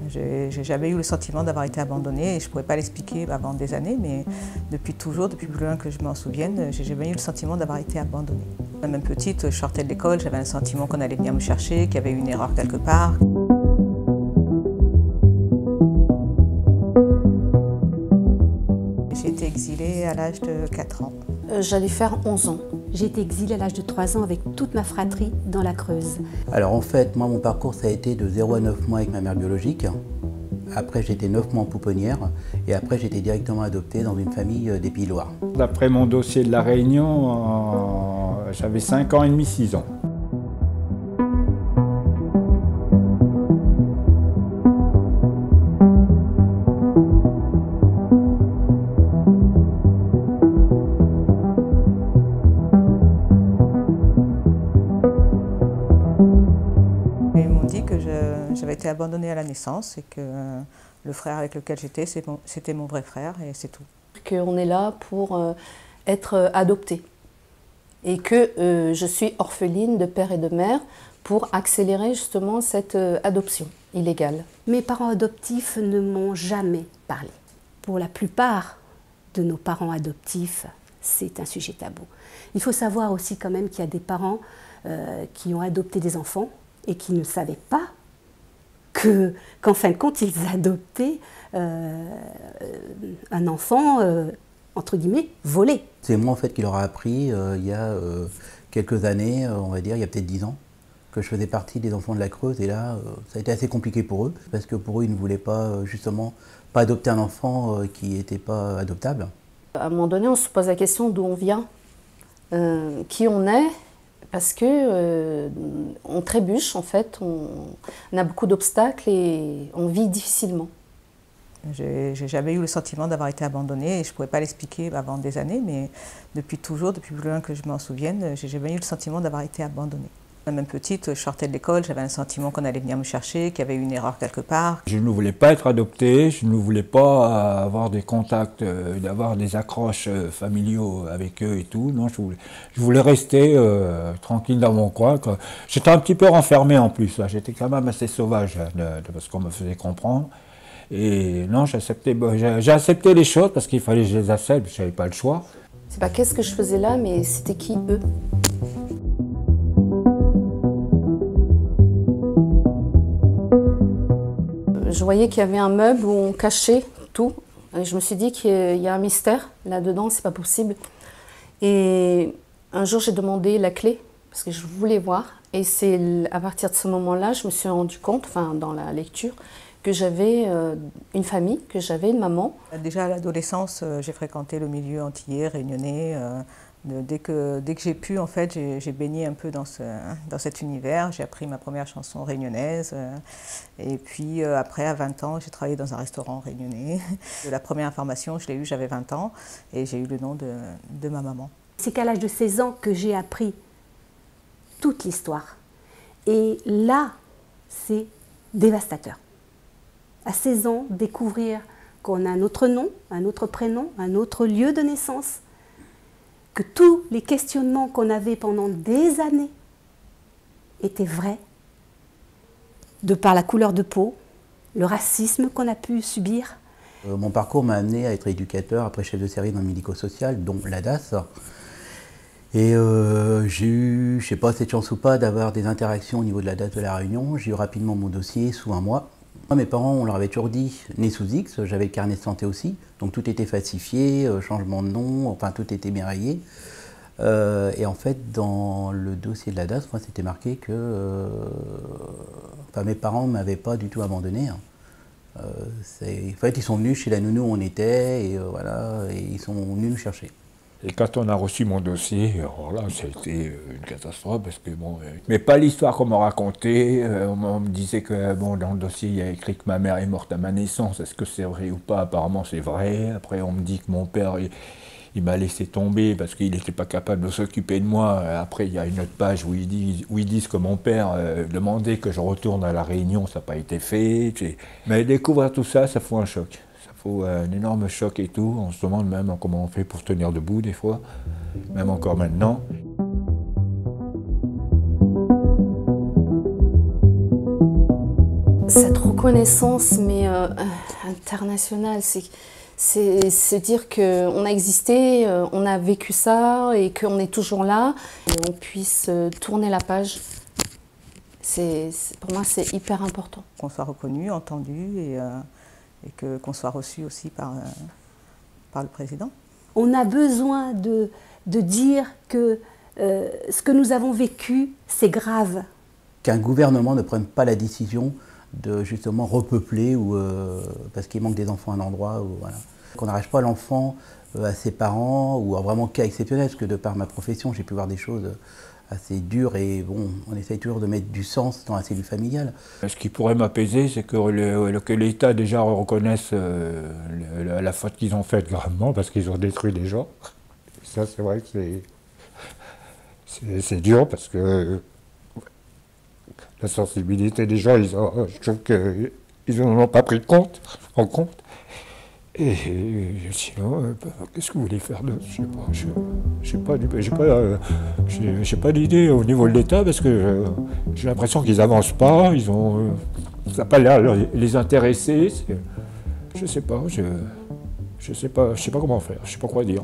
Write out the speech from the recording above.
J'ai jamais eu le sentiment d'avoir été abandonnée et je ne pourrais pas l'expliquer avant des années, mais depuis toujours, depuis plus loin que je m'en souvienne, j'ai jamais eu le sentiment d'avoir été abandonnée. Même petite, je sortais de l'école, j'avais un sentiment qu'on allait venir me chercher, qu'il y avait une erreur quelque part. J'ai été exilée à l'âge de 4 ans. J'allais faire 11 ans. J'ai été exilée à l'âge de 3 ans avec toute ma fratrie dans la Creuse. Alors en fait, moi mon parcours ça a été de 0 à 9 mois avec ma mère biologique. Après j'ai été 9 mois en pouponnière et après j'ai été directement adoptée dans une famille des Pays-de-Loire. D'après mon dossier de La Réunion, j'avais 5 ans et demi, 6 ans. Ils m'ont dit que j'avais été abandonnée à la naissance et que le frère avec lequel j'étais, c'était mon vrai frère et c'est tout. Qu'on est là pour être adopté et que je suis orpheline de père et de mère pour accélérer justement cette adoption illégale. Mes parents adoptifs ne m'ont jamais parlé. Pour la plupart de nos parents adoptifs, c'est un sujet tabou. Il faut savoir aussi quand même qu'il y a des parents qui ont adopté des enfants et qui ne savaient pas qu'en fin de compte, ils adoptaient un enfant, entre guillemets, volé. C'est moi en fait qui leur a appris il y a quelques années, on va dire, il y a peut-être 10 ans, que je faisais partie des enfants de la Creuse et là, ça a été assez compliqué pour eux, parce que pour eux, ils ne voulaient pas, justement, pas adopter un enfant qui n'était pas adoptable. À un moment donné, on se pose la question d'où on vient, qui on est, parce que on trébuche en fait, on a beaucoup d'obstacles et on vit difficilement. J'ai jamais eu le sentiment d'avoir été abandonnée et je ne pourrais pas l'expliquer avant des années, mais depuis toujours, depuis plus loin que je m'en souvienne, j'ai jamais eu le sentiment d'avoir été abandonnée. Même petite, je sortais de l'école, j'avais un sentiment qu'on allait venir me chercher, qu'il y avait une erreur quelque part. Je ne voulais pas être adopté, je ne voulais pas avoir des contacts, d'avoir des accroches familiaux avec eux et tout. Non, je voulais rester tranquille dans mon coin. J'étais un petit peu renfermé en plus, j'étais quand même assez sauvage de ce qu'on me faisait comprendre. Et non, j'ai accepté les choses parce qu'il fallait que je les accepte, je n'avais pas le choix. C'est pas qu'est-ce que je faisais là, mais c'était qui eux. Je voyais qu'il y avait un meuble où on cachait tout. Et je me suis dit qu'il y a un mystère là-dedans, c'est pas possible. Et un jour, j'ai demandé la clé parce que je voulais voir. Et c'est à partir de ce moment-là, je me suis rendu compte, enfin dans la lecture, que j'avais une famille, que j'avais une maman. Déjà à l'adolescence, j'ai fréquenté le milieu antillais, réunionnais. Dès que j'ai pu, en fait, j'ai baigné un peu dans cet univers. J'ai appris ma première chanson réunionnaise. Et puis après, à 20 ans, j'ai travaillé dans un restaurant réunionnais. La première information, je l'ai eue, j'avais 20 ans. Et j'ai eu le nom de ma maman. C'est qu'à l'âge de 16 ans que j'ai appris toute l'histoire. Et là, c'est dévastateur. À 16 ans, découvrir qu'on a un autre nom, un autre prénom, un autre lieu de naissance, que tous les questionnements qu'on avait pendant des années étaient vrais, de par la couleur de peau, le racisme qu'on a pu subir. Mon parcours m'a amené à être éducateur, après chef de service dans le médico-social, dont l'ADAS. Et j'ai eu, je ne sais pas, cette chance ou pas, d'avoir des interactions au niveau de l'ADAS de La Réunion. J'ai eu rapidement mon dossier sous un mois. Moi, mes parents, on leur avait toujours dit, né sous X, j'avais le carnet de santé aussi, donc tout était falsifié, changement de nom, enfin tout était bien rayé. Et en fait, dans le dossier de l'ADAS, moi, c'était marqué que enfin, mes parents ne m'avaient pas du tout abandonné. En fait, ils sont venus chez la nounou où on était, et voilà, et ils sont venus nous chercher. Et quand on a reçu mon dossier, alors là, c'était une catastrophe, parce que bon, mais pas l'histoire qu'on m'a racontée. On me disait que bon, dans le dossier, il y a écrit que ma mère est morte à ma naissance. Est-ce que c'est vrai ou pas? Apparemment, c'est vrai. Après, on me dit que mon père, il m'a laissé tomber parce qu'il n'était pas capable de s'occuper de moi. Après, il y a une autre page où ils disent que mon père demandait que je retourne à La Réunion. Ça n'a pas été fait. Mais découvrir tout ça, ça fout un choc. Faut un énorme choc et tout. On se demande même comment on fait pour tenir debout des fois, même encore maintenant. Cette reconnaissance, mais internationale. C'est se dire qu'on a existé, on a vécu ça et qu'on est toujours là et on puisse tourner la page. Pour moi, c'est hyper important. Qu'on soit reconnu, entendu et qu'on soit reçu aussi par le président. On a besoin de dire que ce que nous avons vécu, c'est grave. Qu'un gouvernement ne prenne pas la décision de justement repeupler ou parce qu'il manque des enfants à un endroit. Voilà. Qu'on n'arrache pas l'enfant à ses parents ou à vraiment cas exceptionnel, parce que de par ma profession, j'ai pu voir des choses assez dures et bon, on essaye toujours de mettre du sens dans la cellule familiale. Ce qui pourrait m'apaiser, c'est que l'État déjà reconnaisse la faute qu'ils ont faite gravement, parce qu'ils ont détruit des gens. Ça, c'est vrai que c'est dur, parce que la sensibilité des gens, je trouve qu'ils n'en ont pas pris en compte. Et sinon, qu'est-ce que vous voulez faire d'autre? Je n'ai pas d'idée au niveau de l'État, parce que j'ai l'impression qu'ils n'avancent pas, ça n'a pas l'air de les intéresser. Je ne sais pas, je sais pas comment faire, je ne sais pas quoi dire.